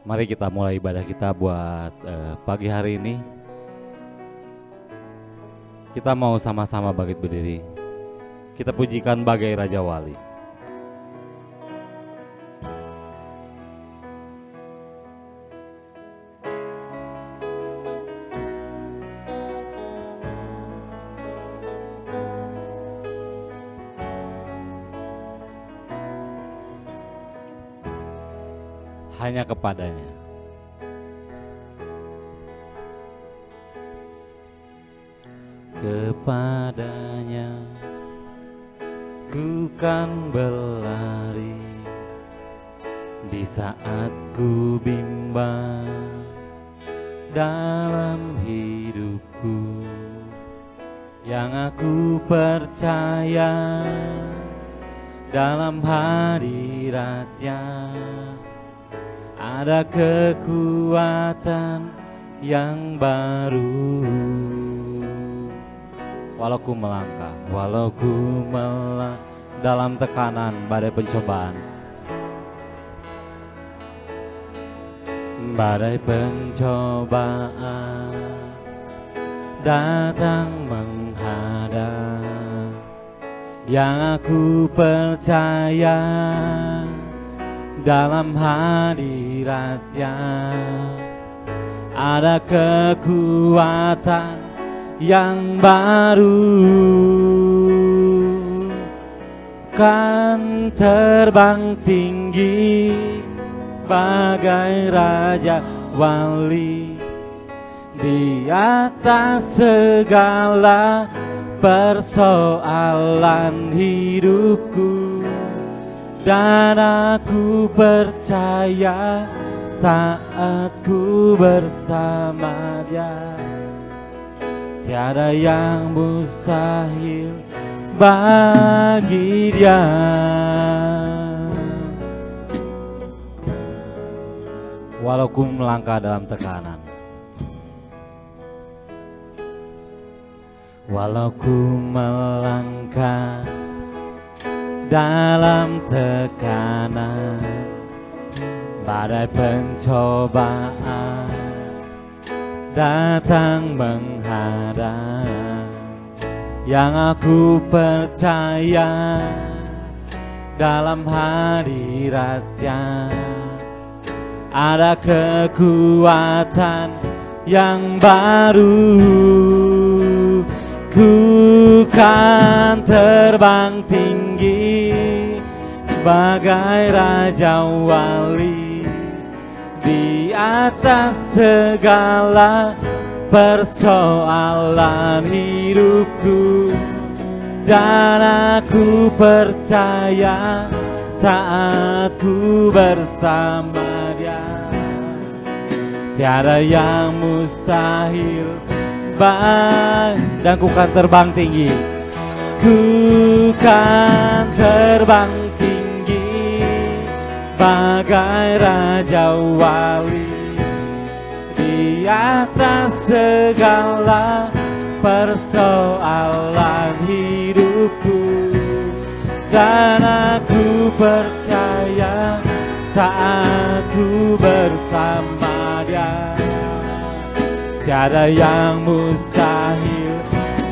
Mari kita mulai ibadah kita buat pagi hari ini. Kita mau sama-sama bangkit berdiri. Kita pujikan bagai Raja Wali. Hanya kepadanya. Kepadanya ku kan berlari di saat ku bimbang dalam hidupku, yang aku percaya dalam hadiratnya ada kekuatan yang baru. Walau ku melangkah dalam tekanan badai pencobaan, datang menghadap, yang aku percaya dalam hadiratnya ada kekuatan yang baru, kan terbang tinggi bagai Raja Wali di atas segala persoalan hidupku. Dan aku percaya saat ku bersama Dia, tiada yang mustahil bagi Dia. Walau ku melangkah dalam tekanan, walau ku melangkah dalam tekanan, badai pencobaan datang menghadang, yang aku percaya dalam hadiratnya ada kekuatan yang baru. Ku kan terbang tinggi bagai Raja Wali di atas segala persoalan hidupku. Dan aku percaya saat ku bersama Dia, tiada yang mustahil. Dan ku kan terbang tinggi, ku kan terbang tinggi bagai Raja Wali di atas segala persoalan hidupku. Dan aku percaya saat ku bersama Dia, tiada yang mustahil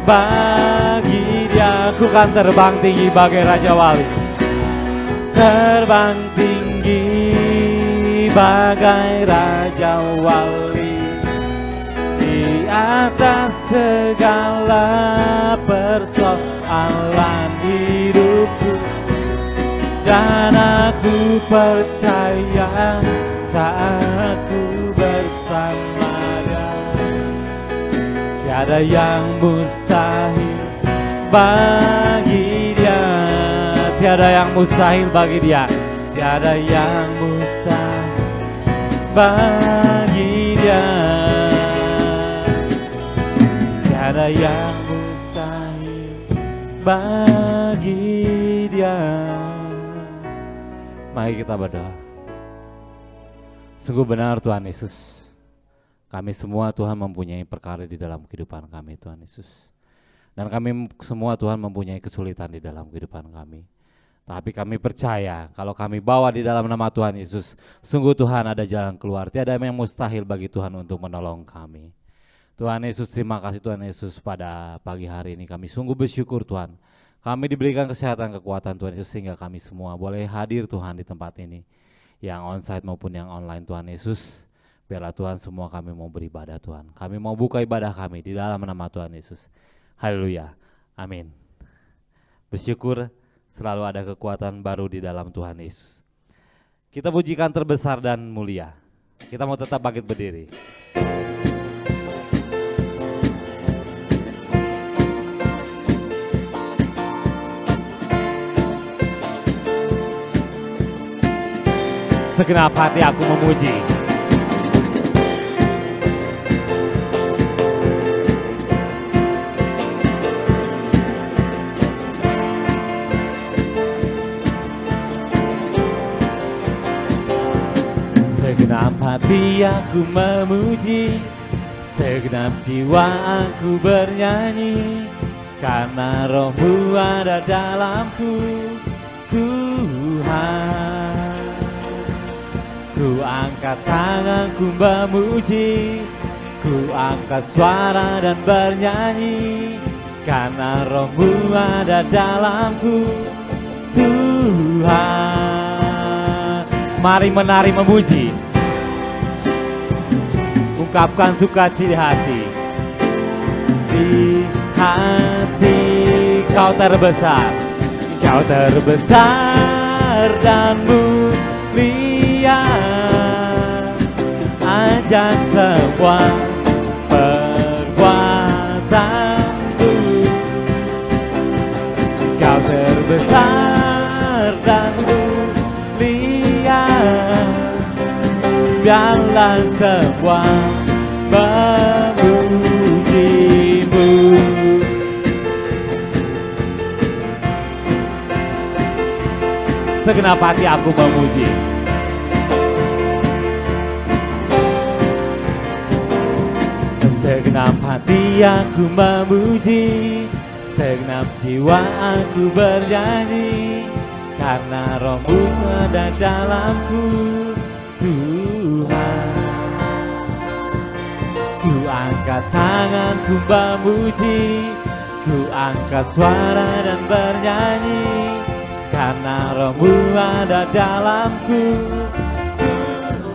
bagi Dia. Ku kan terbang tinggi bagai Raja Wali, terbang tinggi bagai Raja Wali di atas segala persoalan hidupku. Dan aku percaya saat ku bersama Dia, tiada yang mustahil bagi Dia, tiada yang mustahil bagi Dia, tiada yang mustahil bagi Dia, tiada yang mustahil bagi Dia. Mari kita berdoa. Sungguh benar Tuhan Yesus, kami semua Tuhan mempunyai perkara di dalam kehidupan kami Tuhan Yesus. Dan kami semua Tuhan mempunyai kesulitan di dalam kehidupan kami. Tapi kami percaya kalau kami bawa di dalam nama Tuhan Yesus, sungguh Tuhan ada jalan keluar. Tiada yang mustahil bagi Tuhan untuk menolong kami. Tuhan Yesus, terima kasih Tuhan Yesus, pada pagi hari ini kami sungguh bersyukur Tuhan. Kami diberikan kesehatan, kekuatan Tuhan Yesus sehingga kami semua boleh hadir Tuhan di tempat ini. Yang onsite maupun yang online Tuhan Yesus. Biarlah Tuhan semua kami mau beribadah Tuhan. Kami mau buka ibadah kami di dalam nama Tuhan Yesus. Haleluya. Amin. Bersyukur selalu ada kekuatan baru di dalam Tuhan Yesus. Kita pujikan terbesar dan mulia. Kita mau tetap bangkit berdiri. Segenap hati aku memuji. Segenap hati aku memuji, segenap jiwa aku bernyanyi, karena Roh-Mu ada dalamku, Tuhan. Ku angkat tanganku memuji, ku angkat suara dan bernyanyi, karena Roh-Mu ada dalamku, Tuhan. Mari menari memuji, ungkapkan sukacita hati. Di hati kau terbesar, kau terbesar dan mulia. Ajak semua perbuatanku, kau terbesar dan mulia. Biarlah semua memuji-Mu. Segenap hati aku memuji. Segenap hati aku memuji, segenap jiwa aku bernyanyi, karena Roh-Mu ada dalamku, Tuhan. Ku angkat tanganku memuji, ku angkat suara dan bernyanyi, karena Roh-Mu ada dalamku,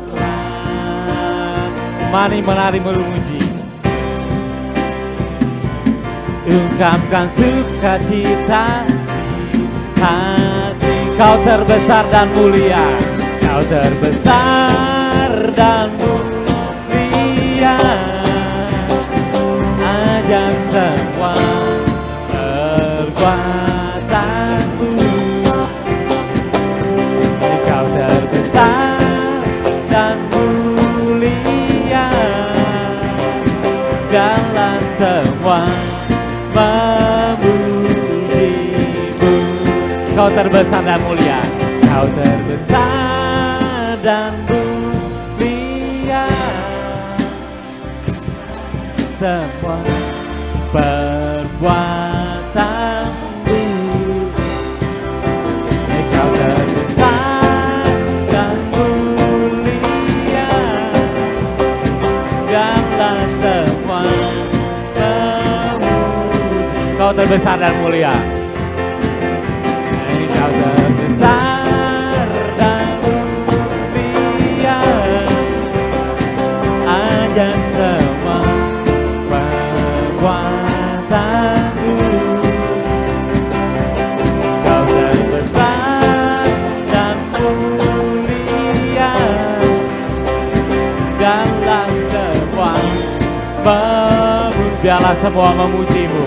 Tuhan. Mari menari memuji, ungkapkan sukacita hati. Kau terbesar dan mulia, kau terbesar dan mulia. Ajak semua perbuatanku, kau terbesar dan mulia. Biarlah semua memuji-Mu. Kau terbesar dan mulia, kau terbesar dan mulia. Semua perbuatanmu, kau terbesar dan mulia. Biarlah semua memuji. Kau terbesar dan mulia, kau terbesar dan mulia. Ajak semua perbuatanku, kau terbesar dan mulia. Biarlah semua memuji, biarlah semua memuji-Mu.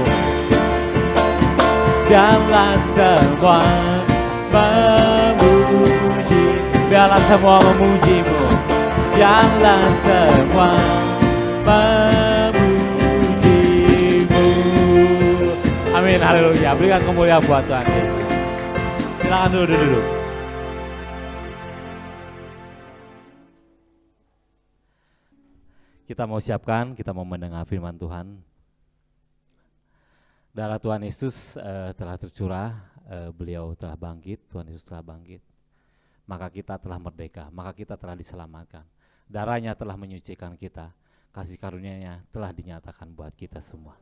Biarlah semua memuji, biarlah semua memuji-Mu. Biarlah semua memuji-Mu. Amin, haleluya. Berikan kemuliaan buat Tuhan Yesus. Silakan duduk. Kita mau siapkan, kita mau mendengar firman Tuhan. Darah Tuhan Yesus telah tercurah beliau telah bangkit, Tuhan Yesus telah bangkit, maka kita telah merdeka, maka kita telah diselamatkan. Darahnya telah menyucikan kita, kasih karunia-Nya telah dinyatakan buat kita semua.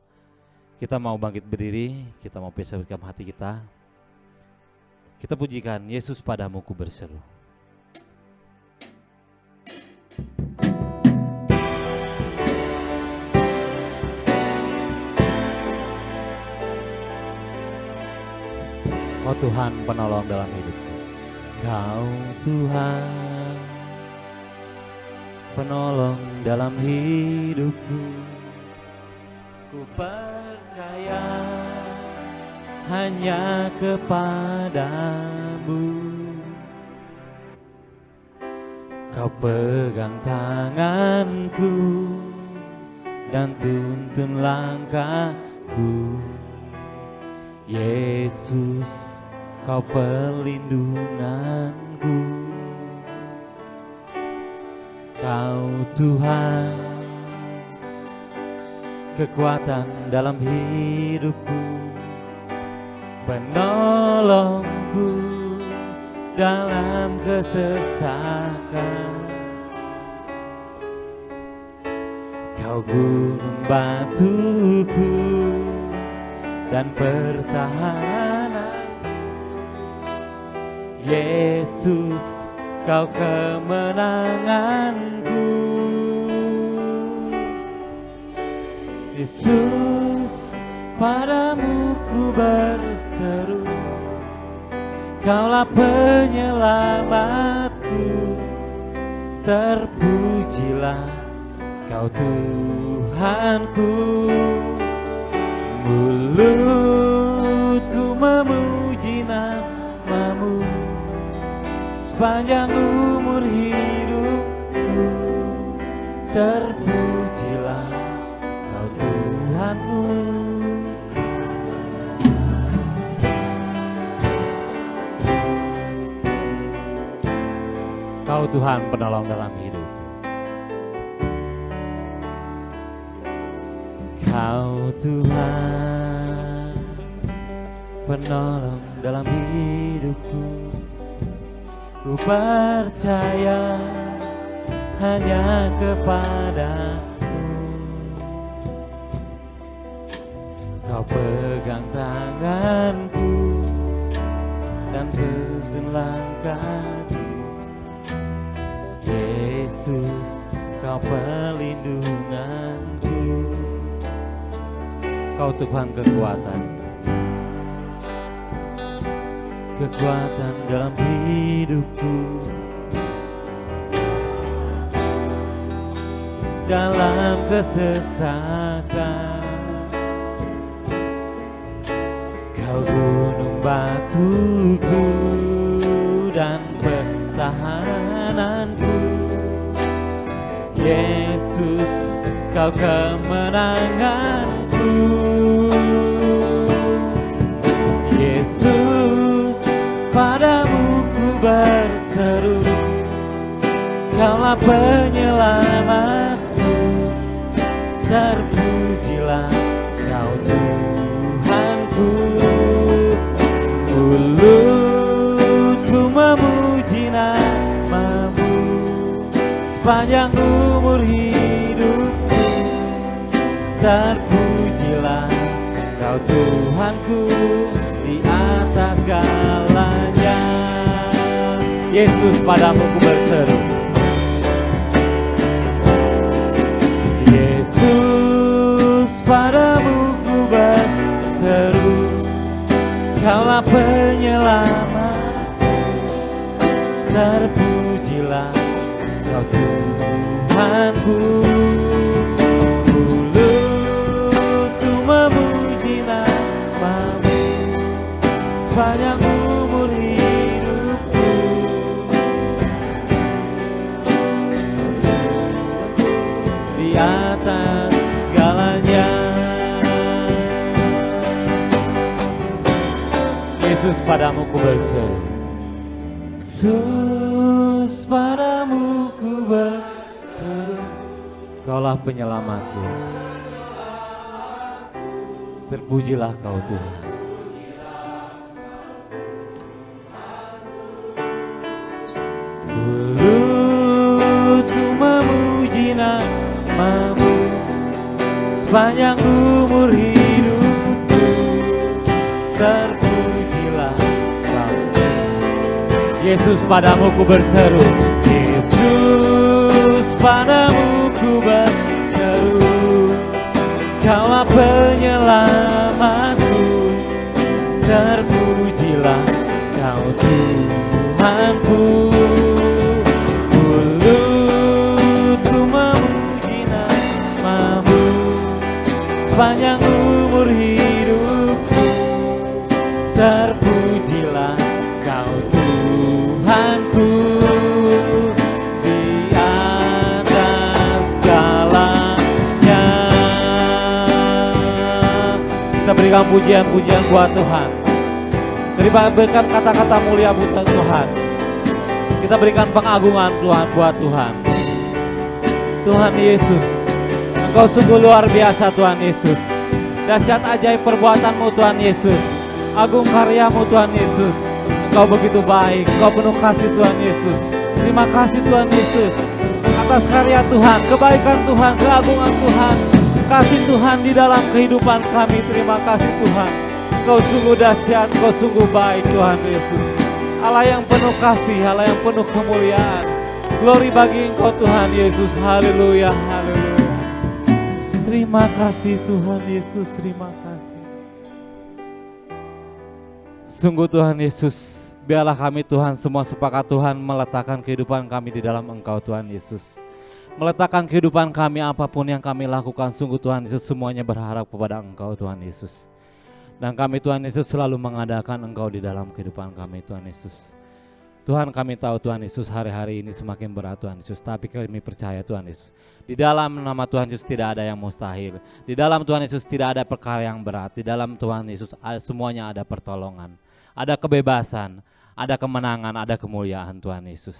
Kita mau bangkit berdiri, kita mau persembahkan hati kita. Kita pujikan Yesus padamu ku berseru. Oh Tuhan, penolong dalam hidupku. Kau Tuhan, penolong dalam hidupku. Ku percaya hanya kepadamu. Kau pegang tanganku dan tuntun langkahku. Yesus, Kau perlindunganku. Kau Tuhan, kekuatan dalam hidupku, penolongku dalam kesesakan. Kau gunung batuku dan pertahanan. Yesus, Kau kemenanganku. Yesus, padamu ku berseru. Kaulah penyelamatku. Terpujilah Kau Tuhanku. Mulutku memuji nama-Mu sepanjang umur hidupku. Terpujilah Kau Tuhanku. Kau Tuhan penolong dalam hidup. Kau Tuhan penolong dalam hidupku. Ku percaya hanya kepadamu. Kau pegang tanganku dan tuntun langkahku. Yesus, Kau perlindunganku. Kau Tuhan kekuatan, kekuatan dalam hidupku, dalam kesesakan. Kau gunung batuku dan pertahananku. Yesus, Kau kemenanganku. Yesus, padamu ku berseru. Kaulah penyelamatku. Terpujilah Kau Tuhanku. Mulutku memuji nama-Mu sepanjang umur hidupku. Terpujilah Kau Tuhanku di atas segalanya. Yesus, padamu ku berseru. Yesus, padamu ku berseru. Kaulah penyelamatku. Terpujilah Kau Tuhanku. Mulutku memuji nama-Mu sepanjang umur hidupku. Di atas segalanya. Yesus, padamu ku berseru. Yesus, padamu ku berseru. Kaulah penyelamatku. Terpujilah Kau Tuhan. sepanjang umur hidupku. Terpujilah Kau. Yesus, padamu ku berseru. Yesus, padamu ku berseru. Kaulah penyelamatku. Terpujilah Kau Tuhanku. Mulutku memuji nama-Mu sepanjang umur hidupku. Terpujilah Kau Tuhanku di atas segalanya. Kita berikan pujian-pujian buat Tuhan. Kita berikan kata-kata mulia buat Tuhan. Kita berikan pengagungan Tuhan buat Tuhan. Tuhan Yesus, Engkau sungguh luar biasa Tuhan Yesus. Dahsyat ajaib perbuatan-Mu Tuhan Yesus. Agung karya-Mu Tuhan Yesus. Engkau begitu baik, Engkau penuh kasih Tuhan Yesus. Terima kasih Tuhan Yesus atas karya Tuhan, kebaikan Tuhan, keagungan Tuhan, kasih Tuhan di dalam kehidupan kami. Terima kasih Tuhan. Engkau sungguh dahsyat, Engkau sungguh baik Tuhan Yesus. Allah yang penuh kasih, Allah yang penuh kemuliaan. Glory bagi Engkau Tuhan Yesus. Haleluya, haleluya. Terima kasih Tuhan Yesus, terima kasih. Sungguh Tuhan Yesus, biarlah kami Tuhan semua sepakat Tuhan meletakkan kehidupan kami di dalam Engkau Tuhan Yesus. Meletakkan kehidupan kami apapun yang kami lakukan, sungguh Tuhan Yesus semuanya berharap kepada Engkau Tuhan Yesus. Dan kami Tuhan Yesus selalu mengadakan Engkau di dalam kehidupan kami Tuhan Yesus. Tuhan, kami tahu Tuhan Yesus hari-hari ini semakin berat Tuhan Yesus, tapi kami percaya Tuhan Yesus, di dalam nama Tuhan Yesus tidak ada yang mustahil. Di dalam Tuhan Yesus tidak ada perkara yang berat. Di dalam Tuhan Yesus semuanya ada pertolongan, ada kebebasan, ada kemenangan, ada kemuliaan Tuhan Yesus.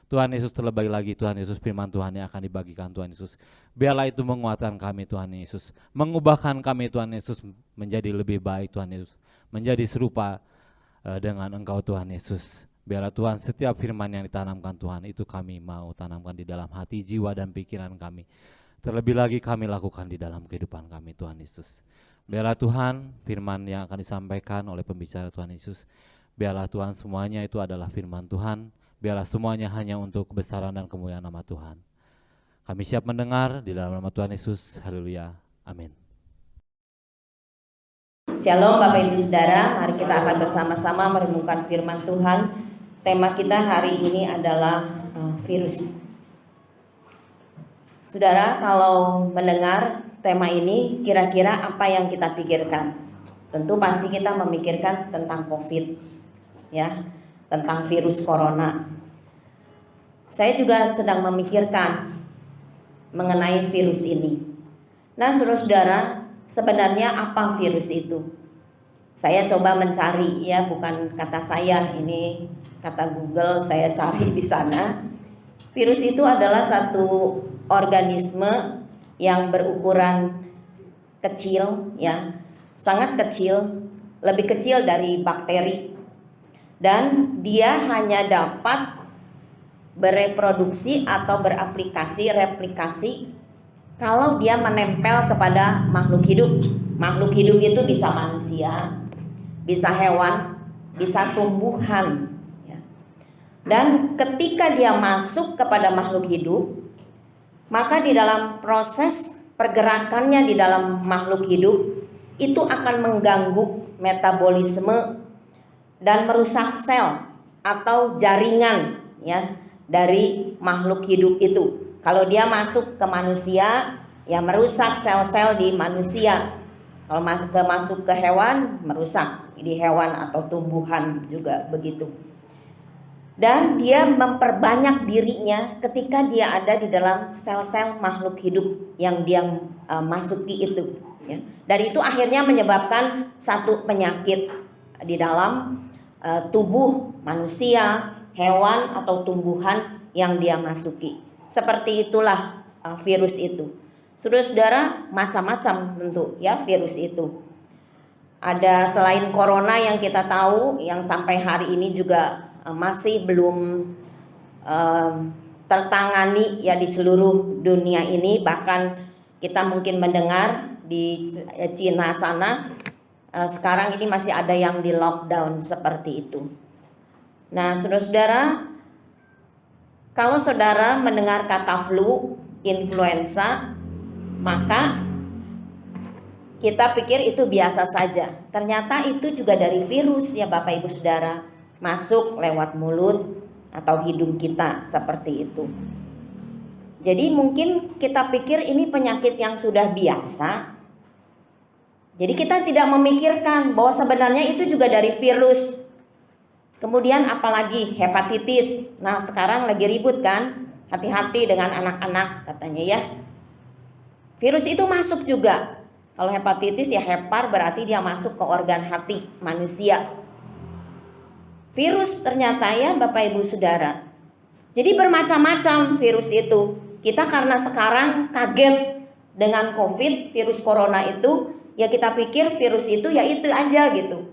Tuhan Yesus, terlebih lagi Tuhan Yesus, firman Tuhan yang akan dibagikan Tuhan Yesus, biarlah itu menguatkan kami Tuhan Yesus, mengubahkan kami Tuhan Yesus menjadi lebih baik Tuhan Yesus, menjadi serupa dengan Engkau Tuhan Yesus. Biarlah Tuhan setiap firman yang ditanamkan Tuhan itu kami mau tanamkan di dalam hati, jiwa dan pikiran kami. Terlebih lagi kami lakukan di dalam kehidupan kami Tuhan Yesus. Biarlah Tuhan firman yang akan disampaikan oleh pembicara Tuhan Yesus, biarlah Tuhan semuanya itu adalah firman Tuhan. Biarlah semuanya hanya untuk kebesaran dan kemuliaan nama Tuhan. Kami siap mendengar di dalam nama Tuhan Yesus. Haleluya. Amin. Shalom Bapak Ibu Saudara, mari kita akan bersama-sama merenungkan firman Tuhan. Tema kita hari ini adalah virus. Saudara, kalau mendengar tema ini, kira-kira apa yang kita pikirkan? Tentu pasti kita memikirkan tentang COVID, ya, tentang virus corona. Saya juga sedang memikirkan mengenai virus ini. Nah, saudara-saudara, sebenarnya apa virus itu? Saya coba mencari, ya, bukan kata saya, ini kata Google, saya cari di sana. Virus itu adalah satu organisme yang berukuran kecil, ya, sangat kecil, lebih kecil dari bakteri. Dan dia hanya dapat bereproduksi atau replikasi kalau dia menempel kepada makhluk hidup. Makhluk hidup itu bisa manusia, bisa hewan, bisa tumbuhan, ya. Dan ketika dia masuk kepada makhluk hidup, maka di dalam proses pergerakannya di dalam makhluk hidup itu akan mengganggu metabolisme dan merusak sel atau jaringan, ya, dari makhluk hidup itu. Kalau dia masuk ke manusia, ya merusak sel-sel di manusia. Kalau masuk ke hewan, merusak di hewan atau tumbuhan juga begitu. Dan dia memperbanyak dirinya ketika dia ada di dalam sel-sel makhluk hidup yang dia masuki itu, ya. Dan itu akhirnya menyebabkan satu penyakit di dalam tubuh manusia, hewan atau tumbuhan yang dia masuki. Seperti itulah virus itu. Saudara-saudara, macam-macam tentu, ya, virus itu. Ada selain corona yang kita tahu, yang sampai hari ini juga masih belum tertangani, ya, di seluruh dunia ini. Bahkan kita mungkin mendengar di Cina sana sekarang ini masih ada yang di lockdown seperti itu. Nah, saudara-saudara, kalau saudara mendengar kata flu, influenza, maka kita pikir itu biasa saja. Ternyata itu juga dari virus ya Bapak Ibu Saudara, masuk lewat mulut atau hidung kita seperti itu. Jadi mungkin kita pikir ini penyakit yang sudah biasa. Jadi kita tidak memikirkan bahwa sebenarnya itu juga dari virus. Kemudian apalagi hepatitis. Nah, sekarang lagi ribut kan? Hati-hati dengan anak-anak katanya ya. Virus itu masuk juga. Kalau hepatitis ya hepar berarti dia masuk ke organ hati manusia. Virus ternyata ya Bapak Ibu Saudara. Jadi bermacam-macam virus itu. Kita karena sekarang kaget dengan COVID, virus corona itu, ya kita pikir virus itu ya itu aja gitu.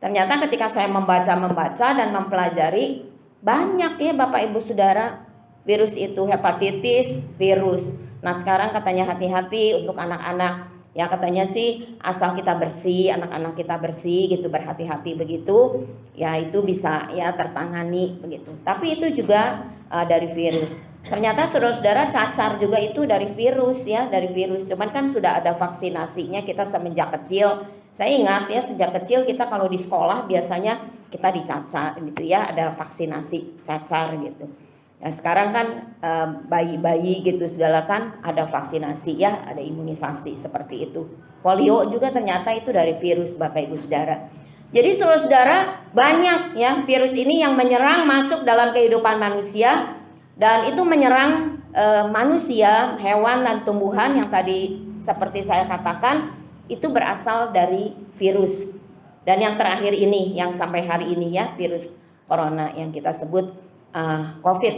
Ternyata ketika saya membaca dan mempelajari, banyak ya Bapak Ibu Saudara, virus itu hepatitis, virus. Nah sekarang katanya hati-hati untuk anak-anak. Ya katanya sih asal kita bersih, anak-anak kita bersih gitu, berhati-hati begitu, ya itu bisa ya tertangani begitu. Tapi itu juga dari virus. Ternyata saudara-saudara cacar juga itu dari virus ya, dari virus. Cuman kan sudah ada vaksinasinya kita semenjak kecil. Saya ingat ya sejak kecil kita kalau di sekolah biasanya kita dicacar gitu ya, ada vaksinasi cacar gitu. Ya sekarang kan bayi-bayi gitu segala kan ada vaksinasi ya, ada imunisasi seperti itu. Polio juga ternyata itu dari virus Bapak Ibu Saudara. Jadi saudara-saudara banyak ya virus ini yang menyerang masuk dalam kehidupan manusia. Dan itu menyerang manusia, hewan dan tumbuhan yang tadi seperti saya katakan itu berasal dari virus. Dan yang terakhir ini yang sampai hari ini ya virus corona yang kita sebut COVID.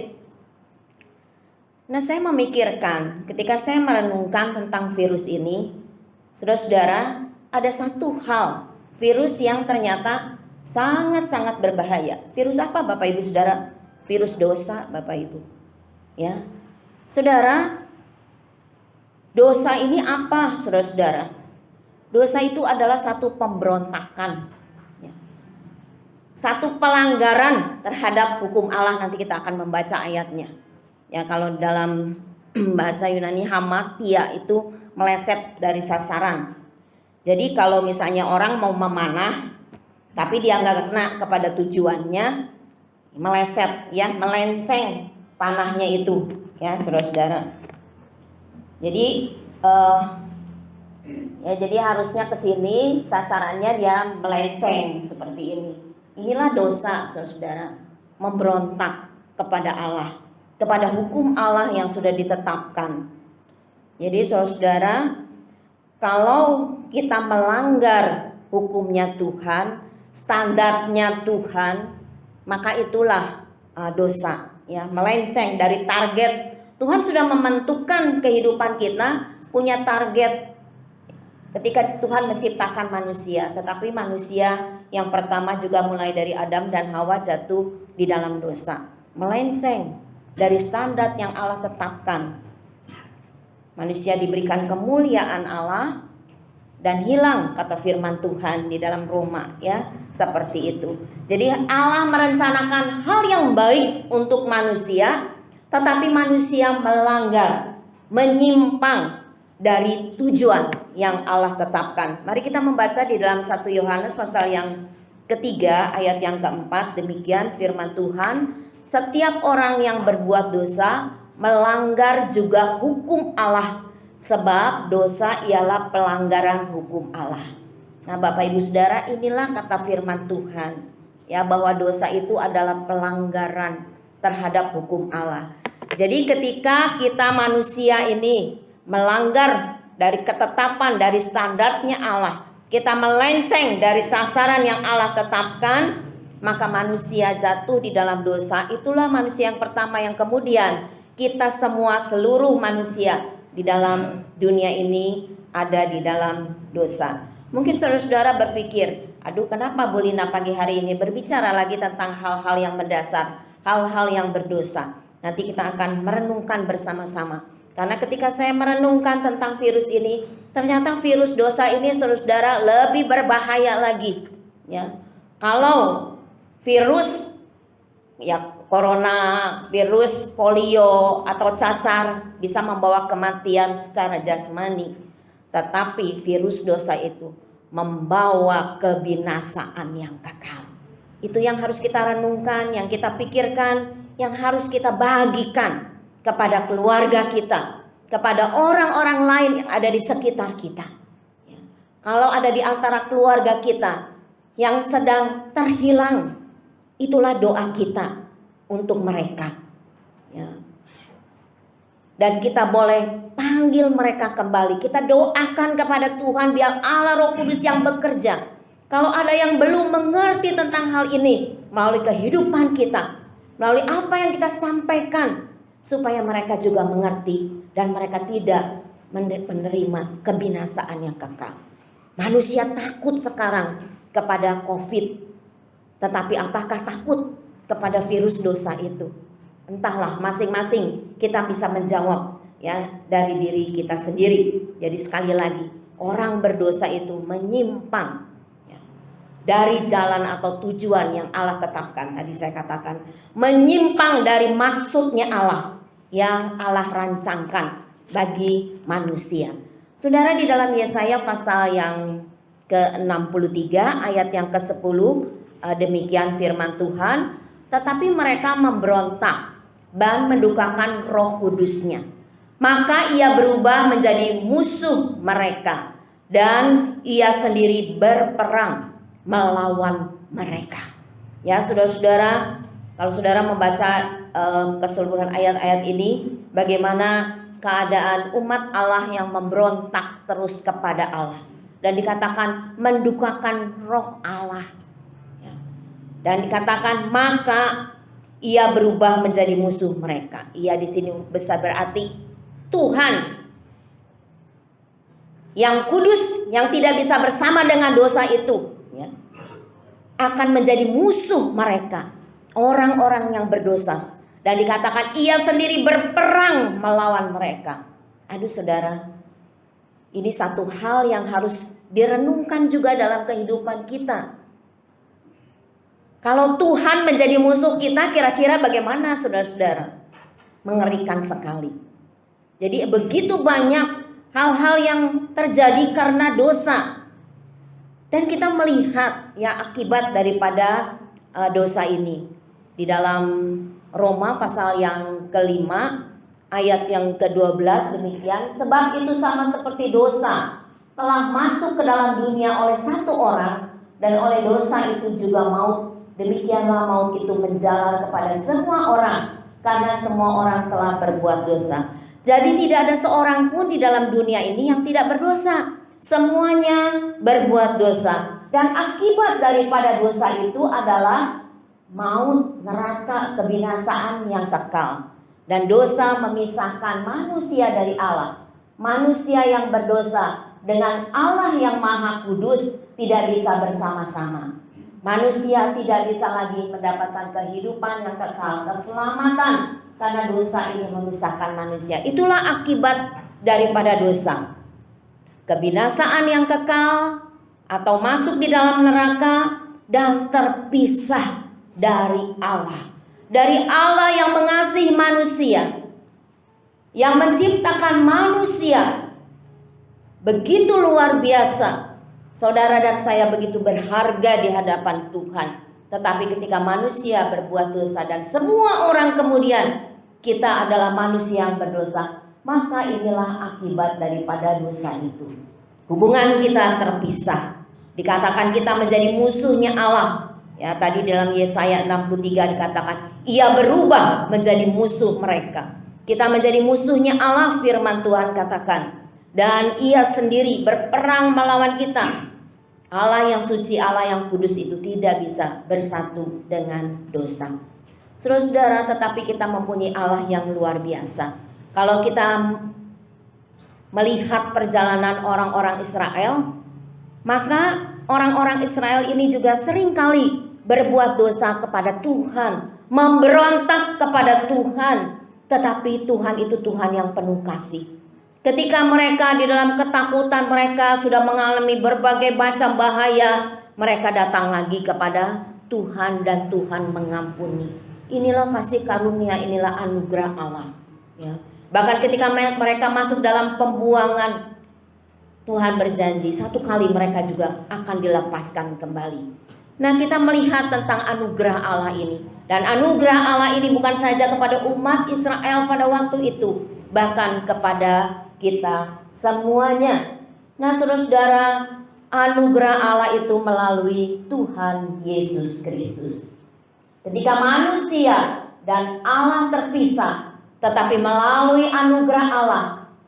Nah saya memikirkan ketika saya merenungkan tentang virus ini, saudara-saudara ada satu hal virus yang ternyata sangat-sangat berbahaya. Virus apa Bapak Ibu Saudara? Virus dosa Bapak Ibu ya. Saudara, dosa ini apa saudara-saudara? Dosa itu adalah satu pemberontakan ya. Satu pelanggaran terhadap hukum Allah. Nanti kita akan membaca ayatnya ya. Kalau dalam bahasa Yunani hamartia itu meleset dari sasaran. Jadi kalau misalnya orang mau memanah tapi dia nggak kena kepada tujuannya, meleset ya, melenceng panahnya itu ya saudara-saudara. Jadi ya jadi harusnya ke sini, sasarannya dia melenceng seperti ini. Inilah dosa saudara-saudara, memberontak kepada Allah, kepada hukum Allah yang sudah ditetapkan. Jadi saudara-saudara, kalau kita melanggar hukumnya Tuhan, standarnya Tuhan, maka itulah dosa ya, melenceng dari target. Tuhan sudah menentukan kehidupan kita punya target ketika Tuhan menciptakan manusia, tetapi manusia yang pertama juga mulai dari Adam dan Hawa jatuh di dalam dosa, melenceng dari standar yang Allah tetapkan. Manusia diberikan kemuliaan Allah dan hilang kata firman Tuhan di dalam Roma ya, seperti itu. Jadi Allah merencanakan hal yang baik untuk manusia, tetapi manusia melanggar, menyimpang dari tujuan yang Allah tetapkan. Mari kita membaca di dalam 1 Yohanes pasal yang ketiga ayat yang keempat. Demikian firman Tuhan, setiap orang yang berbuat dosa melanggar juga hukum Allah, sebab dosa ialah pelanggaran hukum Allah. Nah Bapak Ibu Saudara, inilah kata firman Tuhan ya, bahwa dosa itu adalah pelanggaran terhadap hukum Allah. Jadi ketika kita manusia ini melanggar dari ketetapan, dari standarnya Allah, kita melenceng dari sasaran yang Allah tetapkan, maka manusia jatuh di dalam dosa. Itulah manusia yang pertama yang kemudian kita semua, seluruh manusia di dalam dunia ini ada di dalam dosa. Mungkin saudara-saudara berpikir, aduh kenapa Bu Lina pagi hari ini berbicara lagi tentang hal-hal yang mendasar, hal-hal yang berdosa. Nanti kita akan merenungkan bersama-sama. Karena ketika saya merenungkan tentang virus ini, ternyata virus dosa ini saudara lebih berbahaya lagi. Ya, kalau virus ya corona, virus polio atau cacar bisa membawa kematian secara jasmani, tetapi virus dosa itu membawa kebinasaan yang kekal. Itu yang harus kita renungkan, yang kita pikirkan, yang harus kita bagikan kepada keluarga kita, kepada orang-orang lain yang ada di sekitar kita. Ya. Kalau ada di antara keluarga kita yang sedang terhilang, itulah doa kita untuk mereka. Ya. Dan kita boleh panggil mereka kembali. Kita doakan kepada Tuhan biar Allah Roh Kudus yang bekerja. Kalau ada yang belum mengerti tentang hal ini melalui kehidupan kita, melalui apa yang kita sampaikan, supaya mereka juga mengerti dan mereka tidak menerima kebinasaan yang kekal. Manusia takut sekarang kepada COVID, tetapi apakah takut kepada virus dosa itu? Entahlah, masing-masing kita bisa menjawab ya dari diri kita sendiri. Jadi sekali lagi, orang berdosa itu menyimpang ya, dari jalan atau tujuan yang Allah tetapkan. Tadi saya katakan, menyimpang dari maksudnya Allah yang Allah rancangkan bagi manusia. Saudara, di dalam Yesaya pasal yang ke-63 ayat yang ke-10, demikian firman Tuhan, tetapi mereka memberontak dan mendukakan Roh Kudusnya, maka ia berubah menjadi musuh mereka dan ia sendiri berperang melawan mereka. Ya saudara-saudara, kalau saudara membaca keseluruhan ayat-ayat ini, bagaimana keadaan umat Allah yang memberontak terus kepada Allah, dan dikatakan mendukakan Roh Allah, ya. Dan dikatakan maka ia berubah menjadi musuh mereka. Ia di sini besar berarti Tuhan yang kudus, yang tidak bisa bersama dengan dosa itu, ya, akan menjadi musuh mereka, orang-orang yang berdosa. Dan dikatakan ia sendiri berperang melawan mereka. Aduh saudara, ini satu hal yang harus direnungkan juga dalam kehidupan kita. Kalau Tuhan menjadi musuh kita, kira-kira bagaimana saudara-saudara? Mengerikan sekali. Jadi begitu banyak hal-hal yang terjadi karena dosa. Dan kita melihat ya akibat daripada dosa ini. Di dalam Roma pasal yang ke-5 ayat yang ke-12 demikian, sebab itu sama seperti dosa telah masuk ke dalam dunia oleh satu orang, dan oleh dosa itu juga maut. Demikianlah maut itu menjalar kepada semua orang, karena semua orang telah berbuat dosa. Jadi tidak ada seorang pun di dalam dunia ini yang tidak berdosa. Semuanya berbuat dosa, dan akibat daripada dosa itu adalah maut, neraka, kebinasaan yang kekal. Dan dosa memisahkan manusia dari Allah. Manusia yang berdosa dengan Allah yang Maha Kudus tidak bisa bersama-sama. Manusia tidak bisa lagi mendapatkan kehidupan yang kekal, keselamatan, karena dosa ini memisahkan manusia. Itulah akibat daripada dosa. Kebinasaan yang kekal atau masuk di dalam neraka dan terpisah dari Allah. Dari Allah yang mengasihi manusia, yang menciptakan manusia begitu luar biasa. Saudara dan saya begitu berharga di hadapan Tuhan. Tetapi ketika manusia berbuat dosa dan semua orang kemudian kita adalah manusia yang berdosa, maka inilah akibat daripada dosa itu. Hubungan kita terpisah. Dikatakan kita menjadi musuhnya Allah. Ya, tadi dalam Yesaya 63 dikatakan ia berubah menjadi musuh mereka. Kita menjadi musuhnya Allah, firman Tuhan katakan. Dan ia sendiri berperang melawan kita. Allah yang suci, Allah yang kudus itu tidak bisa bersatu dengan dosa. Saudara-saudara, tetapi kita mempunyai Allah yang luar biasa. Kalau kita melihat perjalanan orang-orang Israel, maka orang-orang Israel ini juga seringkali berbuat dosa kepada Tuhan, memberontak kepada Tuhan. tetapi Tuhan itu Tuhan yang penuh kasih. Ketika mereka di dalam ketakutan, mereka sudah mengalami berbagai macam bahaya, mereka datang lagi kepada Tuhan dan Tuhan mengampuni. Inilah kasih karunia, inilah anugerah Allah. Ya. Bahkan ketika mereka masuk dalam pembuangan, Tuhan berjanji satu kali mereka juga akan dilepaskan kembali. Nah, kita melihat tentang anugerah Allah ini. Dan anugerah Allah ini bukan saja kepada umat Israel pada waktu itu, bahkan kepada kita semuanya. Nah, saudara-saudara, anugerah Allah itu melalui Tuhan Yesus Kristus. Ketika manusia dan Allah terpisah, tetapi melalui anugerah Allah,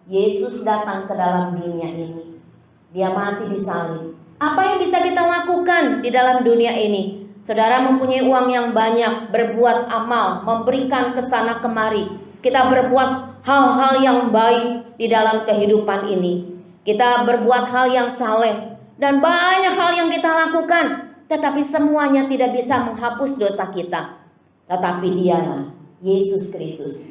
Yesus datang ke dalam dunia ini. Dia mati di salib. Apa yang bisa kita lakukan di dalam dunia ini? Saudara mempunyai uang yang banyak, berbuat amal, memberikan ke sana kemari. Kita berbuat hal-hal yang baik di dalam kehidupan ini. Kita berbuat hal yang saleh dan banyak hal yang kita lakukan, tetapi semuanya tidak bisa menghapus dosa kita. Tetapi Dialah Yesus Kristus.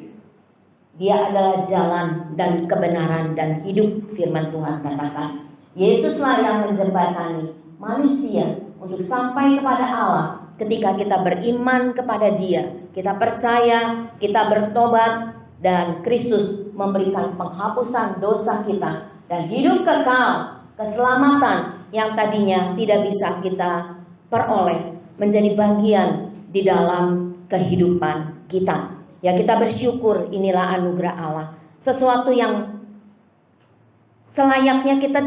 Dia adalah jalan dan kebenaran dan hidup, firman Tuhan katakan. Yesuslah yang menjembatani manusia untuk sampai kepada Allah. Ketika kita beriman kepada Dia, kita percaya, kita bertobat, dan Kristus memberikan penghapusan dosa kita dan hidup kekal, keselamatan yang tadinya tidak bisa kita peroleh menjadi bagian di dalam kehidupan kita. Ya, kita bersyukur, inilah anugerah Allah. Sesuatu yang selayaknya kita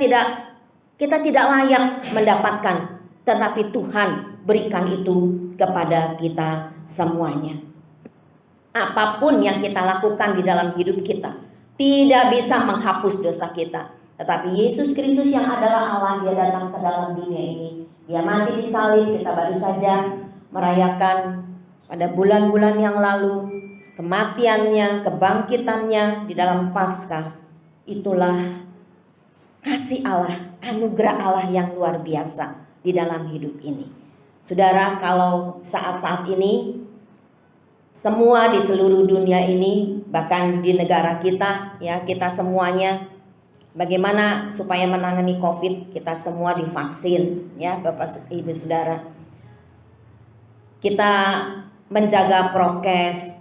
tidak layak mendapatkan, tetapi Tuhan berikan itu kepada kita semuanya. Apapun yang kita lakukan di dalam hidup kita tidak bisa menghapus dosa kita, tetapi Yesus Kristus yang adalah Allah, Dia datang ke dalam dunia ini. Dia mati di salib. Kita baru saja merayakan pada bulan-bulan yang lalu kematiannya, kebangkitannya di dalam Paskah. Itulah kasih Allah, anugerah Allah yang luar biasa di dalam hidup ini. Saudara, kalau saat-saat ini semua di seluruh dunia ini, bahkan di negara kita, ya, kita semuanya bagaimana supaya menangani COVID, kita semua divaksin, ya Bapak Ibu Saudara. Kita menjaga prokes,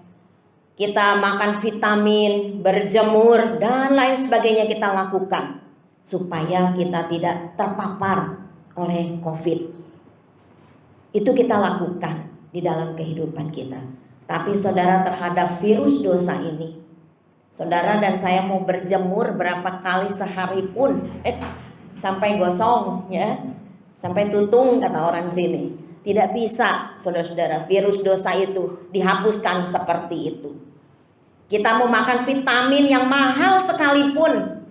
kita makan vitamin, berjemur dan lain sebagainya kita lakukan supaya kita tidak terpapar oleh COVID. Itu kita lakukan di dalam kehidupan kita. Tapi saudara, terhadap virus dosa ini, saudara dan saya mau berjemur berapa kali sehari pun sampai gosong, ya, sampai tutung kata orang sini. Tidak bisa, saudara-saudara, virus dosa itu dihapuskan seperti itu. Kita mau makan vitamin yang mahal sekalipun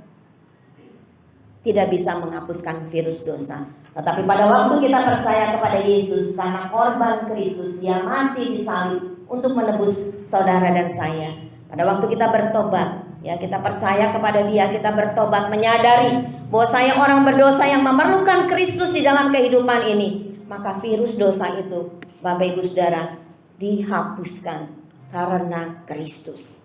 tidak bisa menghapuskan virus dosa. Tetapi pada waktu kita percaya kepada Yesus, karena korban Kristus, Dia mati di salib untuk menebus saudara dan saya. Pada waktu kita bertobat, ya, kita percaya kepada Dia, kita bertobat, menyadari bahwa saya orang berdosa yang memerlukan Kristus di dalam kehidupan ini, maka virus dosa itu, Bapak Ibu Saudara, dihapuskan karena Kristus.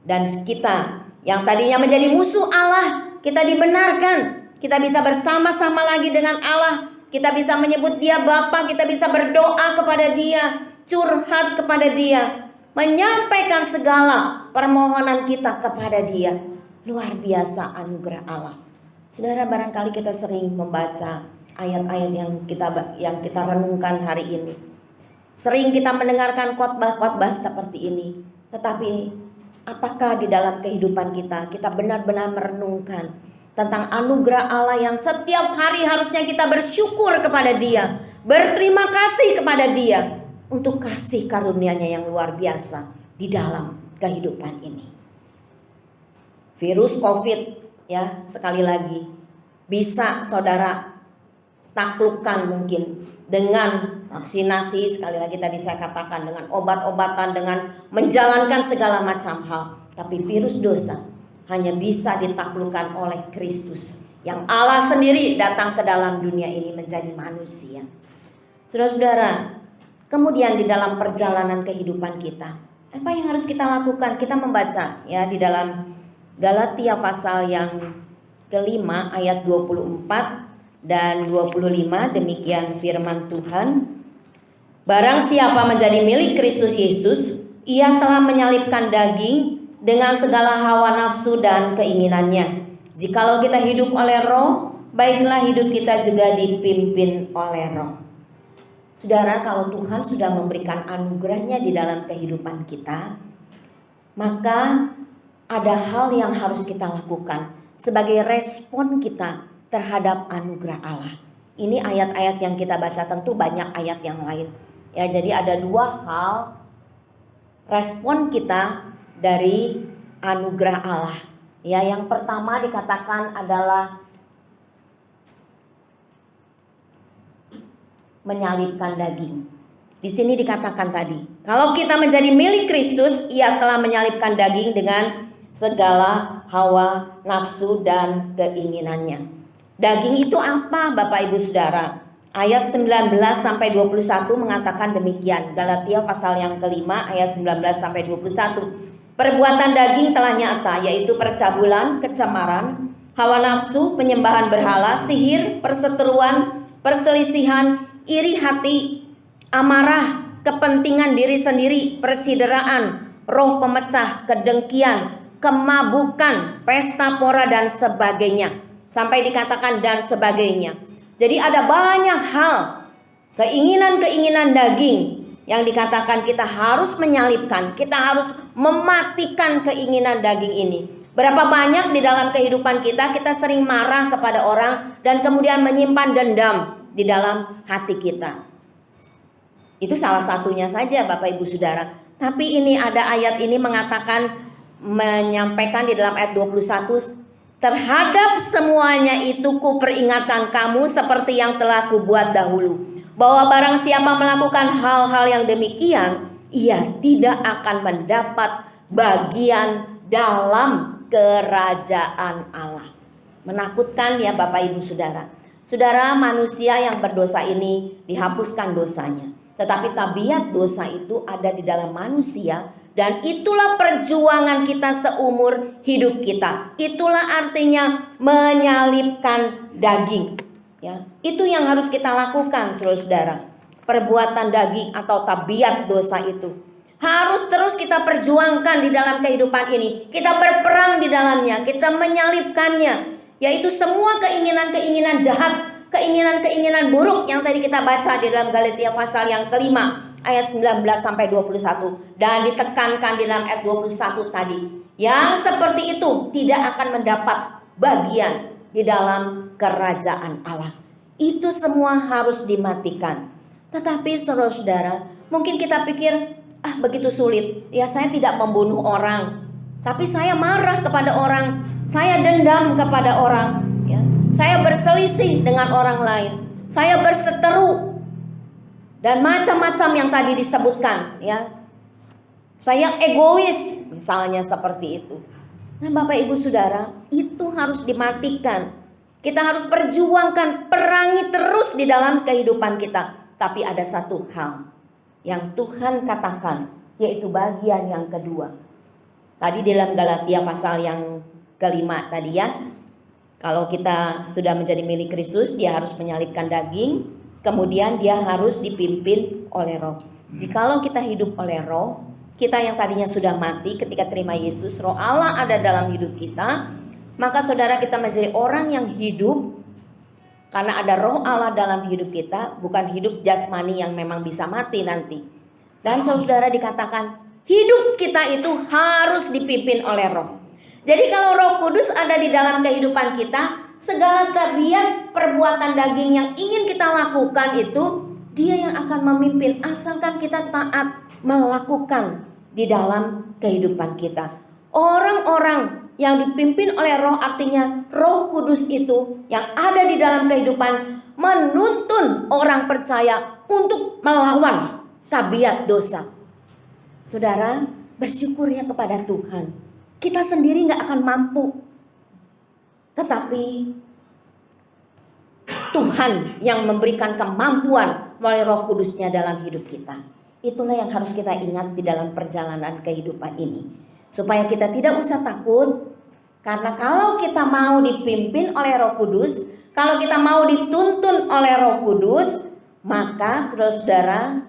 Dan kita yang tadinya menjadi musuh Allah, kita dibenarkan. Kita bisa bersama-sama lagi dengan Allah. Kita bisa menyebut Dia Bapa, kita bisa berdoa kepada Dia, curhat kepada Dia, menyampaikan segala permohonan kita kepada Dia. Luar biasa anugerah Allah. Saudara, barangkali kita sering membaca ayat-ayat yang kita renungkan hari ini. Sering kita mendengarkan khotbah-khotbah seperti ini. Tetapi apakah di dalam kehidupan kita benar-benar merenungkan tentang anugerah Allah yang setiap hari harusnya kita bersyukur kepada Dia, berterima kasih kepada Dia untuk kasih karunia-Nya yang luar biasa di dalam kehidupan ini. Virus COVID, ya, sekali lagi bisa saudara taklukkan mungkin dengan vaksinasi, sekali lagi tadi saya katakan, dengan obat-obatan, dengan menjalankan segala macam hal. Tapi virus dosa hanya bisa ditaklukkan oleh Kristus, yang Allah sendiri datang ke dalam dunia ini menjadi manusia. Saudara-saudara, kemudian di dalam perjalanan kehidupan kita, Apa yang harus kita lakukan? Kita membaca ya di dalam Galatia pasal yang kelima ayat 24 dan 25, demikian firman Tuhan. Barang siapa menjadi milik Kristus Yesus, ia telah menyalibkan daging dengan segala hawa nafsu dan keinginannya. Jikalau kita hidup oleh Roh, baiklah hidup kita juga dipimpin oleh Roh. Saudara, kalau Tuhan sudah memberikan anugerahnya di dalam kehidupan kita, maka ada hal yang harus kita lakukan sebagai respon kita terhadap anugerah Allah. Ini ayat-ayat yang kita baca, tentu banyak ayat yang lain. Ya, jadi ada dua hal respon kita dari anugerah Allah. Ya, yang pertama dikatakan adalah menyalibkan daging. Di sini dikatakan tadi, kalau kita menjadi milik Kristus, ia telah menyalibkan daging dengan segala hawa nafsu dan keinginannya. Daging itu apa, Bapak Ibu Saudara? Ayat 19 sampai 21 mengatakan demikian. Galatia pasal yang kelima ayat 19 sampai 21. Perbuatan daging telah nyata, yaitu percabulan, kecemaran, hawa nafsu, penyembahan berhala, sihir, perseteruan, perselisihan, iri hati, amarah, kepentingan diri sendiri, percideraan, roh pemecah, kedengkian, kemabukan, pesta pora dan sebagainya. Sampai dikatakan dan sebagainya. Jadi ada banyak hal, keinginan-keinginan daging yang dikatakan kita harus menyalibkan, kita harus mematikan keinginan daging ini. Berapa banyak di dalam kehidupan kita sering marah kepada orang dan kemudian menyimpan dendam di dalam hati kita. Itu salah satunya saja, Bapak Ibu Saudara. Tapi ini ada ayat ini mengatakan, menyampaikan di dalam ayat 21, terhadap semuanya itu kuperingatkan kamu seperti yang telah kubuat dahulu, bahwa barang siapa melakukan hal-hal yang demikian, ia tidak akan mendapat bagian dalam kerajaan Allah. Menakutkan ya Bapak Ibu Saudara. Saudara, manusia yang berdosa ini dihapuskan dosanya, tetapi tabiat dosa itu ada di dalam manusia. Dan itulah perjuangan kita seumur hidup kita. Itulah artinya menyalibkan daging. Ya, itu yang harus kita lakukan, saudara-saudara. Perbuatan daging atau tabiat dosa itu harus terus kita perjuangkan di dalam kehidupan ini. Kita berperang di dalamnya, kita menyalibkannya. Yaitu semua keinginan-keinginan jahat, keinginan-keinginan buruk yang tadi kita baca di dalam Galatia pasal yang kelima. Ayat 19 sampai 21 dan ditekankan di dalam ayat 21 tadi, yang seperti itu tidak akan mendapat bagian di dalam kerajaan Allah. Itu semua harus dimatikan. Tetapi saudara-saudara, mungkin kita pikir, begitu sulit. Ya, saya tidak membunuh orang, tapi saya marah kepada orang, saya dendam kepada orang, ya. Saya berselisih dengan orang lain, saya berseteru dan macam-macam yang tadi disebutkan, ya. Saya egois, misalnya seperti itu. Nah, Bapak Ibu Saudara, itu harus dimatikan. Kita harus perjuangkan, perangi terus di dalam kehidupan kita. Tapi ada satu hal yang Tuhan katakan, yaitu bagian yang kedua. Tadi dalam Galatia pasal yang kelima tadi, ya. Kalau kita sudah menjadi milik Kristus, dia harus menyalibkan daging. Kemudian dia harus dipimpin oleh Roh. Jikalau kita hidup oleh Roh, kita yang tadinya sudah mati ketika terima Yesus, Roh Allah ada dalam hidup kita, maka saudara kita menjadi orang yang hidup karena ada Roh Allah dalam hidup kita, bukan hidup jasmani yang memang bisa mati nanti. Dan saudara dikatakan hidup kita itu harus dipimpin oleh Roh. Jadi kalau Roh Kudus ada di dalam kehidupan kita, segala tabiat perbuatan daging yang ingin kita lakukan itu dia yang akan memimpin, asalkan kita taat melakukan di dalam kehidupan kita. Orang-orang yang dipimpin oleh Roh, artinya Roh Kudus itu yang ada di dalam kehidupan, menuntun orang percaya untuk melawan tabiat dosa. Saudara, bersyukur ya kepada Tuhan. Kita sendiri gak akan mampu, tetapi Tuhan yang memberikan kemampuan melalui Roh Kudusnya dalam hidup kita. Itulah yang harus kita ingat di dalam perjalanan kehidupan ini. Supaya kita tidak usah takut, karena kalau kita mau dipimpin oleh Roh Kudus, kalau kita mau dituntun oleh Roh Kudus, maka saudara-saudara,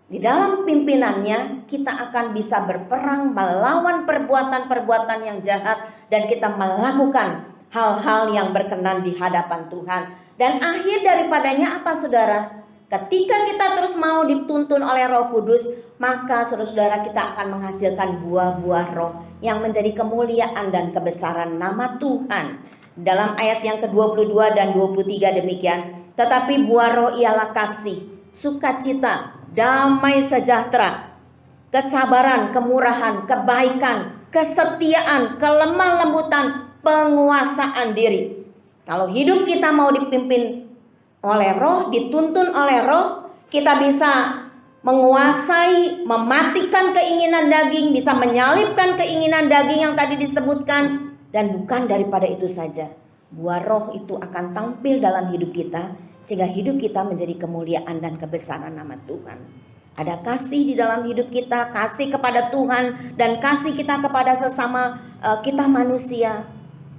di dalam pimpinannya kita akan bisa berperang melawan perbuatan-perbuatan yang jahat, dan kita melakukan hal-hal yang berkenan di hadapan Tuhan. Dan akhir daripadanya apa saudara? Ketika kita terus mau dituntun oleh Roh Kudus, maka saudara-saudara kita akan menghasilkan buah-buah roh yang menjadi kemuliaan dan kebesaran nama Tuhan. Dalam ayat yang ke-22 dan 23 demikian, tetapi buah roh ialah kasih, sukacita, damai sejahtera, kesabaran, kemurahan, kebaikan, kesetiaan, kelemah lembutan, penguasaan diri. Kalau hidup kita mau dipimpin oleh roh, dituntun oleh roh, kita bisa menguasai, mematikan keinginan daging, bisa menyalibkan keinginan daging yang tadi disebutkan. Dan bukan daripada itu saja, buah roh itu akan tampil dalam hidup kita, sehingga hidup kita menjadi kemuliaan dan kebesaran nama Tuhan. Ada kasih di dalam hidup kita, kasih kepada Tuhan dan kasih kita kepada sesama kita manusia,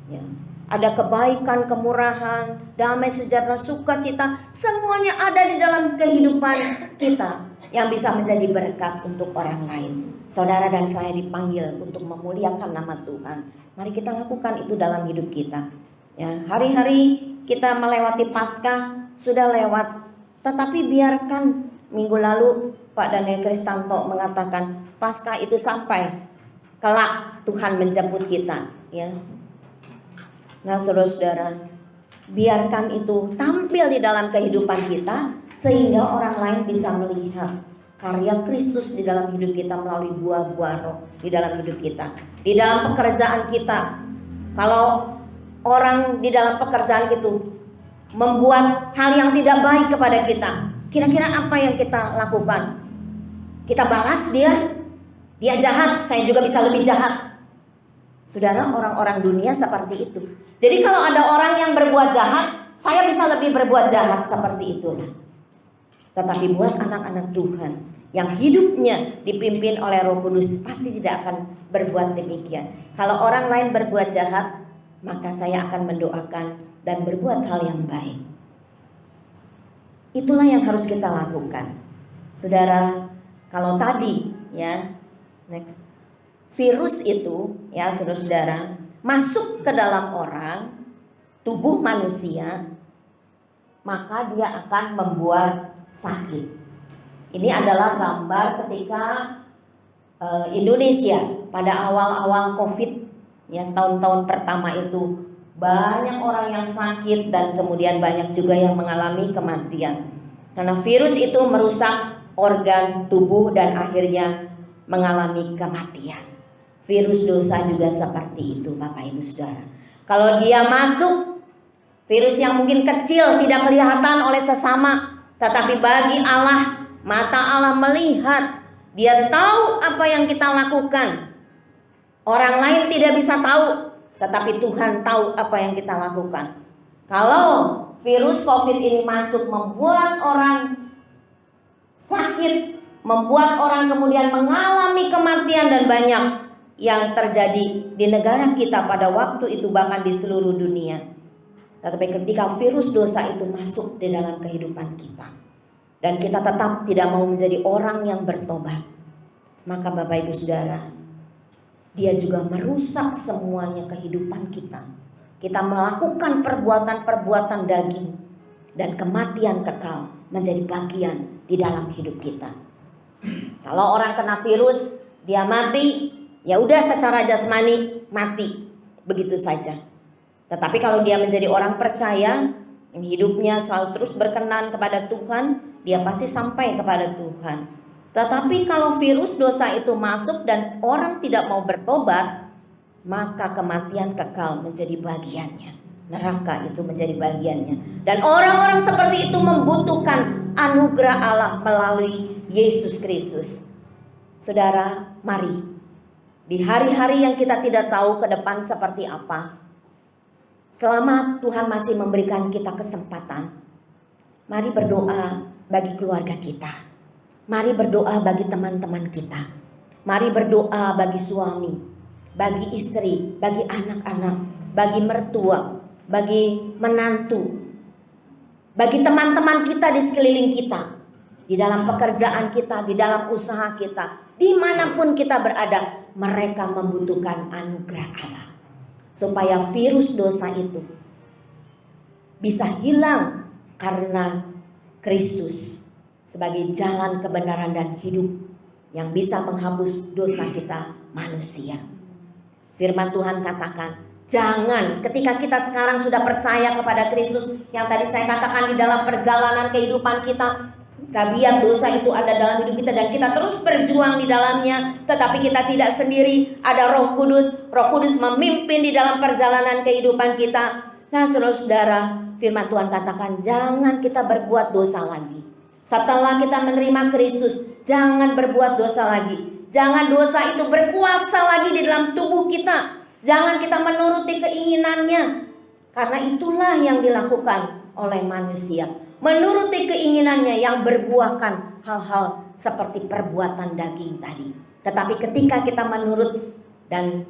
ya. Ada kebaikan, kemurahan, damai sejahtera, sukacita, semuanya ada di dalam kehidupan kita yang bisa menjadi berkat untuk orang lain. Saudara dan saya dipanggil untuk memuliakan nama Tuhan. Mari kita lakukan itu dalam hidup kita. Ya, hari-hari kita melewati Paskah sudah lewat, tetapi biarkan minggu lalu Pak Daniel Kristanto mengatakan Paskah itu sampai kelak Tuhan menjemput kita, ya. Nah saudara-saudara, biarkan itu tampil di dalam kehidupan kita, sehingga orang lain bisa melihat karya Kristus di dalam hidup kita melalui buah-buah roh di dalam hidup kita. Di dalam pekerjaan kita, kalau orang di dalam pekerjaan itu membuat hal yang tidak baik kepada kita, kira-kira apa yang kita lakukan? Kita balas dia jahat, saya juga bisa lebih jahat. Saudara, orang-orang dunia seperti itu. Jadi kalau ada orang yang berbuat jahat, saya bisa lebih berbuat jahat seperti itu. Tetapi buat anak-anak Tuhan yang hidupnya dipimpin oleh Roh Kudus, pasti tidak akan berbuat demikian. Kalau orang lain berbuat jahat, maka saya akan mendoakan dan berbuat hal yang baik. Itulah yang harus kita lakukan. Saudara, kalau tadi ya, next, virus itu ya saudara-saudara masuk ke dalam orang, tubuh manusia, maka dia akan membuat sakit. Ini adalah gambar ketika Indonesia pada awal-awal COVID, ya, tahun-tahun pertama itu banyak orang yang sakit dan kemudian banyak juga yang mengalami kematian. Karena virus itu merusak organ tubuh dan akhirnya mengalami kematian. Virus dosa juga seperti itu Bapak Ibu Saudara. Kalau dia masuk, virus yang mungkin kecil tidak kelihatan oleh sesama, tetapi bagi Allah, mata Allah melihat, dia tahu apa yang kita lakukan. Orang lain tidak bisa tahu, tetapi Tuhan tahu apa yang kita lakukan. Kalau virus COVID ini masuk membuat orang sakit, membuat orang kemudian mengalami kematian, dan banyak yang terjadi di negara kita pada waktu itu, bahkan di seluruh dunia. Tetapi ketika virus dosa itu masuk di dalam kehidupan kita dan kita tetap tidak mau menjadi orang yang bertobat, maka Bapak Ibu Saudara, dia juga merusak semuanya kehidupan kita. Kita melakukan perbuatan-perbuatan daging dan kematian kekal menjadi bagian di dalam hidup kita. Kalau orang kena virus, dia mati, ya udah secara jasmani mati begitu saja. Tetapi kalau dia menjadi orang percaya yang hidupnya selalu terus berkenan kepada Tuhan, dia pasti sampai kepada Tuhan. Tetapi kalau virus dosa itu masuk dan orang tidak mau bertobat, maka kematian kekal menjadi bagiannya. Neraka itu menjadi bagiannya. Dan orang-orang seperti itu membutuhkan anugerah Allah melalui Yesus Kristus. Saudara, mari di hari-hari yang kita tidak tahu ke depan seperti apa, selama Tuhan masih memberikan kita kesempatan, mari berdoa bagi keluarga kita. Mari berdoa bagi teman-teman kita. Mari berdoa bagi suami, bagi istri, bagi anak-anak, bagi mertua, bagi menantu, bagi teman-teman kita di sekeliling kita, di dalam pekerjaan kita, di dalam usaha kita, dimanapun kita berada, mereka membutuhkan anugerah Allah. Supaya virus dosa itu bisa hilang karena Kristus sebagai jalan kebenaran dan hidup yang bisa menghapus dosa kita manusia. Firman Tuhan katakan, jangan ketika kita sekarang sudah percaya kepada Kristus, yang tadi saya katakan di dalam perjalanan kehidupan kita, tabiat dosa itu ada dalam hidup kita dan kita terus berjuang di dalamnya, tetapi kita tidak sendiri, ada Roh Kudus. Roh Kudus memimpin di dalam perjalanan kehidupan kita. Nah, saudara, firman Tuhan katakan, jangan kita berbuat dosa lagi. Setelah kita menerima Kristus, jangan berbuat dosa lagi. Jangan dosa itu berkuasa lagi di dalam tubuh kita. Jangan kita menuruti keinginannya. Karena itulah yang dilakukan oleh manusia. Menuruti keinginannya yang berbuahkan hal-hal seperti perbuatan daging tadi. Tetapi ketika kita menurut dan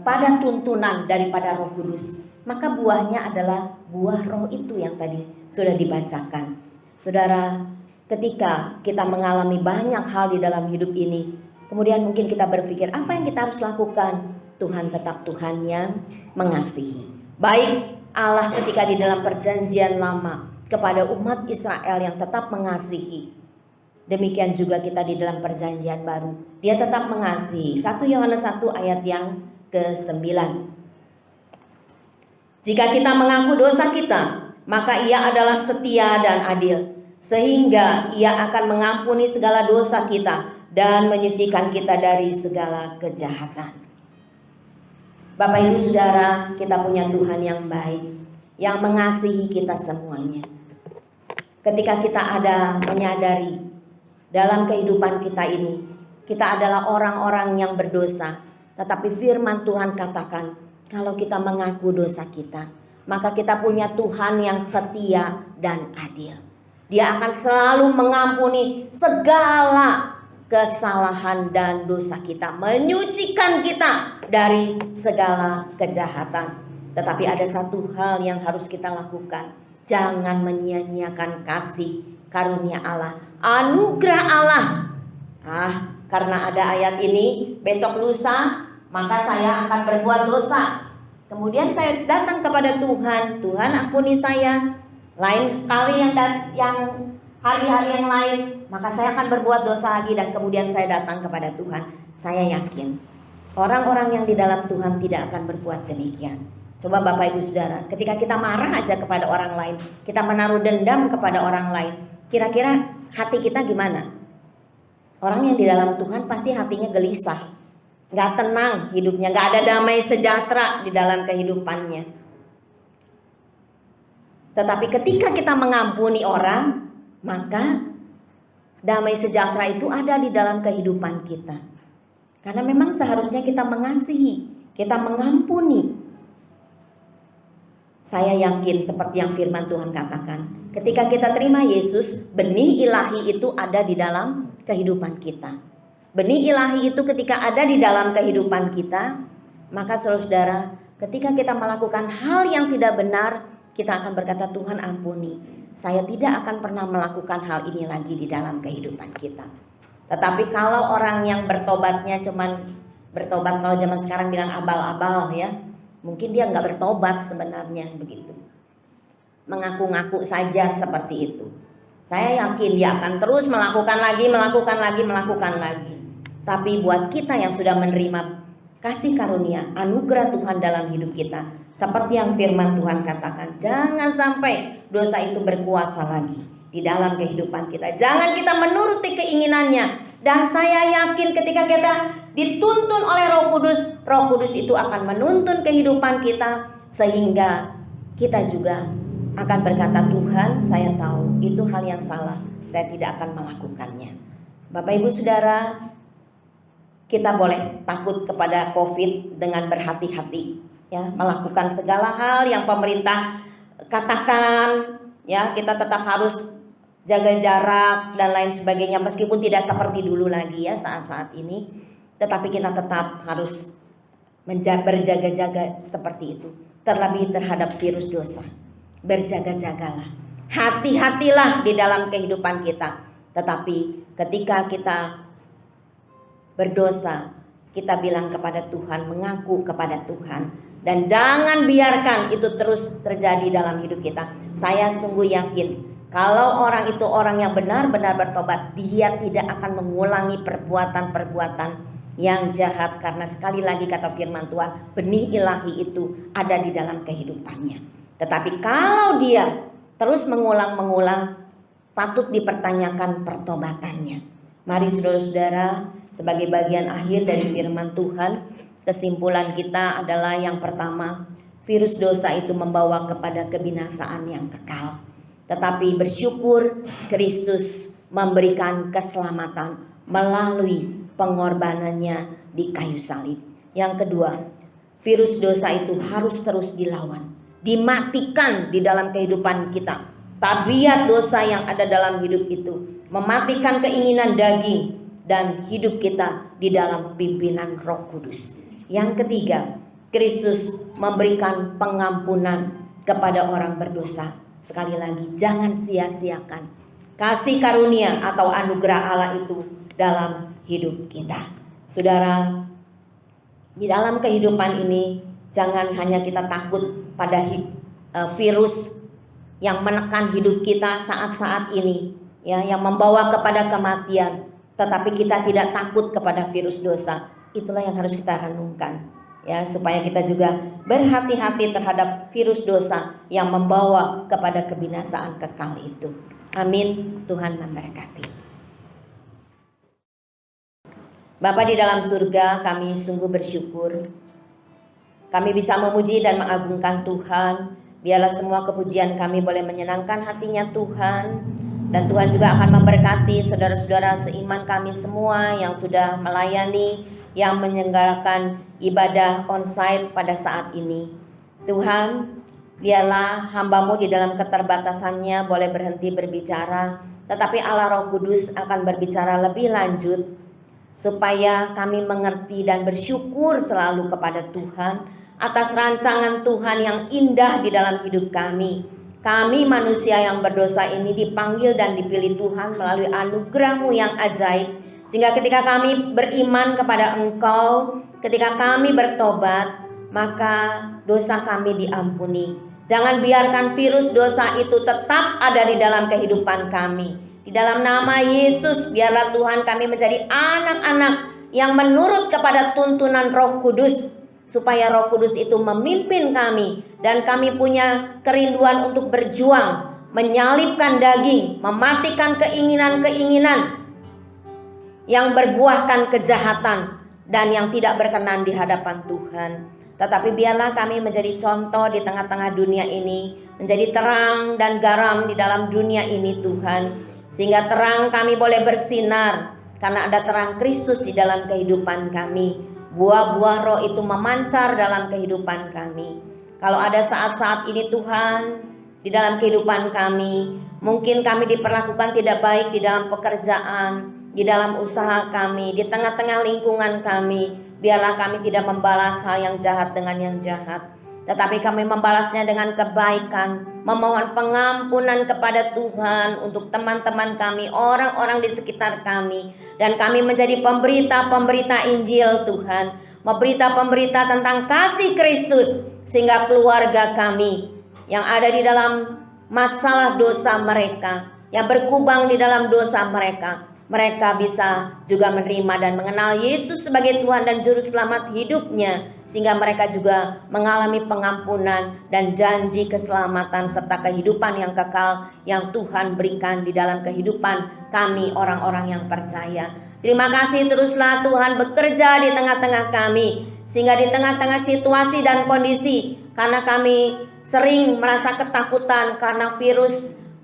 pada tuntunan daripada Roh Kudus, maka buahnya adalah buah roh itu yang tadi sudah dibacakan. Saudara, ketika kita mengalami banyak hal di dalam hidup ini, kemudian mungkin kita berpikir, apa yang kita harus lakukan? Tuhan tetap Tuhan yang mengasihi. Baik Allah ketika di dalam perjanjian lama kepada umat Israel yang tetap mengasihi, demikian juga kita di dalam perjanjian baru, Dia tetap mengasihi. 1 Yohanes 1 ayat yang ke-9. Jika kita mengaku dosa kita, maka Ia adalah setia dan adil, sehingga Ia akan mengampuni segala dosa kita dan menyucikan kita dari segala kejahatan. Bapak Ibu Saudara, kita punya Tuhan yang baik, yang mengasihi kita semuanya. Ketika kita ada menyadari dalam kehidupan kita ini, kita adalah orang-orang yang berdosa, tetapi firman Tuhan katakan, kalau kita mengaku dosa kita, maka kita punya Tuhan yang setia dan adil. Dia akan selalu mengampuni segala kesalahan dan dosa kita, menyucikan kita dari segala kejahatan. Tetapi ada satu hal yang harus kita lakukan, jangan menyia-nyiakan kasih karunia Allah, anugerah Allah. Karena ada ayat ini, besok lusa maka saya akan berbuat dosa. Kemudian saya datang kepada Tuhan, Tuhan ampuni saya. Lain kali yang hari-hari yang lain, maka saya akan berbuat dosa lagi dan kemudian saya datang kepada Tuhan. Saya yakin orang-orang yang di dalam Tuhan tidak akan berbuat demikian. Coba Bapak Ibu Saudara, ketika kita marah aja kepada orang lain, kita menaruh dendam kepada orang lain, kira-kira hati kita gimana? Orang yang di dalam Tuhan pasti hatinya gelisah, gak tenang hidupnya, gak ada damai sejahtera di dalam kehidupannya. Tetapi ketika kita mengampuni orang, maka damai sejahtera itu ada di dalam kehidupan kita. Karena memang seharusnya kita mengasihi, kita mengampuni. Saya yakin seperti yang firman Tuhan katakan, ketika kita terima Yesus, benih ilahi itu ada di dalam kehidupan kita. Benih ilahi itu ketika ada di dalam kehidupan kita, maka saudara, ketika kita melakukan hal yang tidak benar, kita akan berkata, Tuhan ampuni, saya tidak akan pernah melakukan hal ini lagi di dalam kehidupan kita. Tetapi kalau orang yang bertobatnya cuman bertobat, kalau zaman sekarang bilang abal-abal ya, mungkin dia nggak bertobat sebenarnya begitu. Mengaku-ngaku saja seperti itu. Saya yakin dia akan terus melakukan lagi. Tapi buat kita yang sudah menerima kasih karunia, anugerah Tuhan dalam hidup kita, seperti yang firman Tuhan katakan, jangan sampai dosa itu berkuasa lagi di dalam kehidupan kita. Jangan kita menuruti keinginannya. Dan saya yakin ketika kita dituntun oleh Roh Kudus itu akan menuntun kehidupan kita, sehingga kita juga akan berkata, Tuhan, saya tahu itu hal yang salah, saya tidak akan melakukannya. Bapak Ibu Saudara, kita boleh takut kepada COVID dengan berhati-hati, ya, melakukan segala hal yang pemerintah katakan, ya, kita tetap harus jaga jarak dan lain sebagainya, meskipun tidak seperti dulu lagi ya saat-saat ini, tetapi kita tetap harus berjaga-jaga seperti itu. Terlebih terhadap virus dosa, berjaga-jagalah, hati-hatilah di dalam kehidupan kita. Tetapi ketika kita berdosa, kita bilang kepada Tuhan, mengaku kepada Tuhan, dan jangan biarkan itu terus terjadi dalam hidup kita. Saya sungguh yakin kalau orang itu orang yang benar-benar bertobat, dia tidak akan mengulangi perbuatan-perbuatan yang jahat, karena sekali lagi kata firman Tuhan, benih ilahi itu ada di dalam kehidupannya. Tetapi kalau dia terus mengulang-mengulang, patut dipertanyakan pertobatannya. Mari saudara-saudara, sebagai bagian akhir dari firman Tuhan, kesimpulan kita adalah yang pertama, virus dosa itu membawa kepada kebinasaan yang kekal. Tetapi bersyukur Kristus memberikan keselamatan melalui pengorbanannya di kayu salib. Yang kedua, virus dosa itu harus terus dilawan, dimatikan di dalam kehidupan kita. Tabiat dosa yang ada dalam hidup itu mematikan keinginan daging dan hidup kita di dalam pimpinan Roh Kudus. Yang ketiga, Kristus memberikan pengampunan kepada orang berdosa. Sekali lagi, jangan sia-siakan kasih karunia atau anugerah Allah itu dalam hidup kita. Saudara, di dalam kehidupan ini jangan hanya kita takut pada virus yang menekan hidup kita saat-saat ini, ya, yang membawa kepada kematian, tetapi kita tidak takut kepada virus dosa. Itulah yang harus kita renungkan, ya, supaya kita juga berhati-hati terhadap virus dosa yang membawa kepada kebinasaan kekal itu. Amin. Tuhan memberkati. Bapa di dalam surga, kami sungguh bersyukur kami bisa memuji dan mengagungkan Tuhan. Biarlah semua kepujian kami boleh menyenangkan hatinya Tuhan. Dan Tuhan juga akan memberkati saudara-saudara seiman kami semua yang sudah melayani, yang menyelenggarakan ibadah onsite pada saat ini. Tuhan, biarlah hamba-Mu di dalam keterbatasannya boleh berhenti berbicara, tetapi Allah Roh Kudus akan berbicara lebih lanjut, supaya kami mengerti dan bersyukur selalu kepada Tuhan atas rancangan Tuhan yang indah di dalam hidup kami. Kami manusia yang berdosa ini dipanggil dan dipilih Tuhan melalui anugerah-Mu yang ajaib, sehingga ketika kami beriman kepada Engkau, ketika kami bertobat, maka dosa kami diampuni. Jangan biarkan virus dosa itu tetap ada di dalam kehidupan kami. Di dalam nama Yesus, biarlah Tuhan kami menjadi anak-anak yang menurut kepada tuntunan Roh Kudus, supaya Roh Kudus itu memimpin kami dan kami punya kerinduan untuk berjuang, menyalibkan daging, mematikan keinginan-keinginan yang berbuahkan kejahatan dan yang tidak berkenan di hadapan Tuhan. Tetapi biarlah kami menjadi contoh di tengah-tengah dunia ini, menjadi terang dan garam di dalam dunia ini Tuhan, sehingga terang kami boleh bersinar karena ada terang Kristus di dalam kehidupan kami. Buah-buah roh itu memancar dalam kehidupan kami. Kalau ada saat-saat ini Tuhan, di dalam kehidupan kami, mungkin kami diperlakukan tidak baik di dalam pekerjaan, di dalam usaha kami, di tengah-tengah lingkungan kami, biarlah kami tidak membalas hal yang jahat dengan yang jahat, tetapi kami membalasnya dengan kebaikan, memohon pengampunan kepada Tuhan untuk teman-teman kami, orang-orang di sekitar kami. Dan kami menjadi pemberita-pemberita Injil Tuhan, pemberita-pemberita tentang kasih Kristus, sehingga keluarga kami yang ada di dalam masalah dosa mereka, yang berkubang di dalam dosa mereka, mereka bisa juga menerima dan mengenal Yesus sebagai Tuhan dan Juru Selamat hidupnya, sehingga mereka juga mengalami pengampunan dan janji keselamatan serta kehidupan yang kekal yang Tuhan berikan di dalam kehidupan kami orang-orang yang percaya. Terima kasih, teruslah Tuhan bekerja di tengah-tengah kami, sehingga di tengah-tengah situasi dan kondisi, karena kami sering merasa ketakutan karena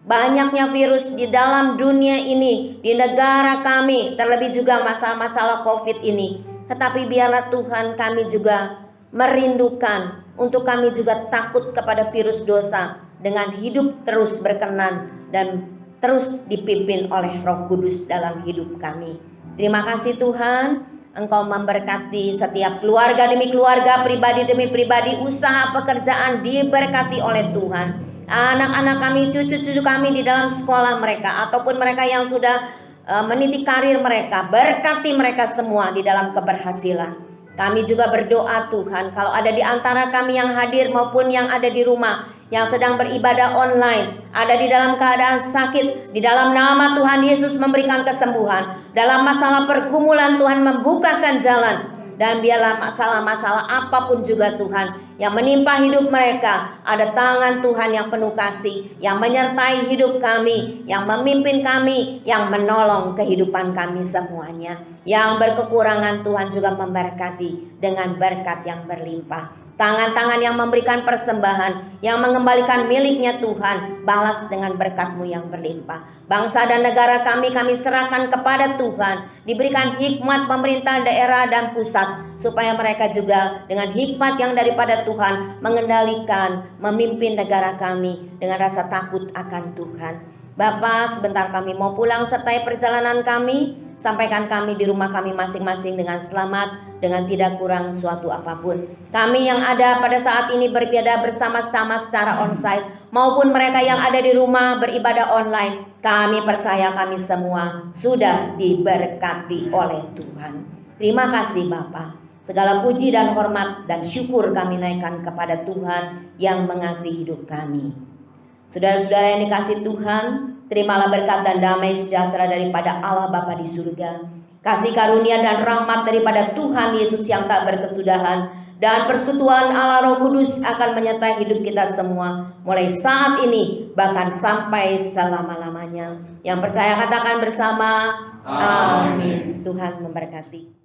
banyaknya virus di dalam dunia ini, di negara kami, terlebih juga masalah-masalah COVID ini. Tetapi biarlah Tuhan kami juga merindukan untuk kami juga takut kepada virus dosa, dengan hidup terus berkenan dan terus dipimpin oleh Roh Kudus dalam hidup kami. Terima kasih Tuhan, Engkau memberkati setiap keluarga demi keluarga, pribadi demi pribadi, usaha pekerjaan diberkati oleh Tuhan. Anak-anak kami, cucu-cucu kami di dalam sekolah mereka, ataupun mereka yang sudah meniti karir mereka, berkati mereka semua di dalam keberhasilan. Kami juga berdoa Tuhan, kalau ada di antara kami yang hadir maupun yang ada di rumah, yang sedang beribadah online, ada di dalam keadaan sakit, di dalam nama Tuhan Yesus memberikan kesembuhan. Dalam masalah pergumulan Tuhan membukakan jalan. Dan biarlah masalah-masalah apapun juga Tuhan yang menimpa hidup mereka, ada tangan Tuhan yang penuh kasih, yang menyertai hidup kami, yang memimpin kami, yang menolong kehidupan kami semuanya. Yang berkekurangan Tuhan juga memberkati dengan berkat yang berlimpah. Tangan-tangan yang memberikan persembahan, yang mengembalikan miliknya Tuhan, balas dengan berkat-Mu yang berlimpah. Bangsa dan negara kami serahkan kepada Tuhan. Diberikan hikmat pemerintah daerah dan pusat, supaya mereka juga dengan hikmat yang daripada Tuhan mengendalikan, memimpin negara kami dengan rasa takut akan Tuhan. Bapa, sebentar kami mau pulang sertai perjalanan kami. Sampaikan kami di rumah kami masing-masing dengan selamat, dengan tidak kurang suatu apapun. Kami yang ada pada saat ini beribadah bersama-sama secara onsite, maupun mereka yang ada di rumah beribadah online, kami percaya kami semua sudah diberkati oleh Tuhan. Terima kasih Bapa. Segala puji dan hormat dan syukur kami naikkan kepada Tuhan yang mengasihi hidup kami. Saudara-saudara yang dikasihi Tuhan, terimalah berkat dan damai sejahtera daripada Allah Bapa di surga, kasih karunia dan rahmat daripada Tuhan Yesus yang tak berkesudahan, dan persekutuan Allah Roh Kudus akan menyertai hidup kita semua, mulai saat ini bahkan sampai selama-lamanya. Yang percaya katakan bersama, amin. Tuhan memberkati.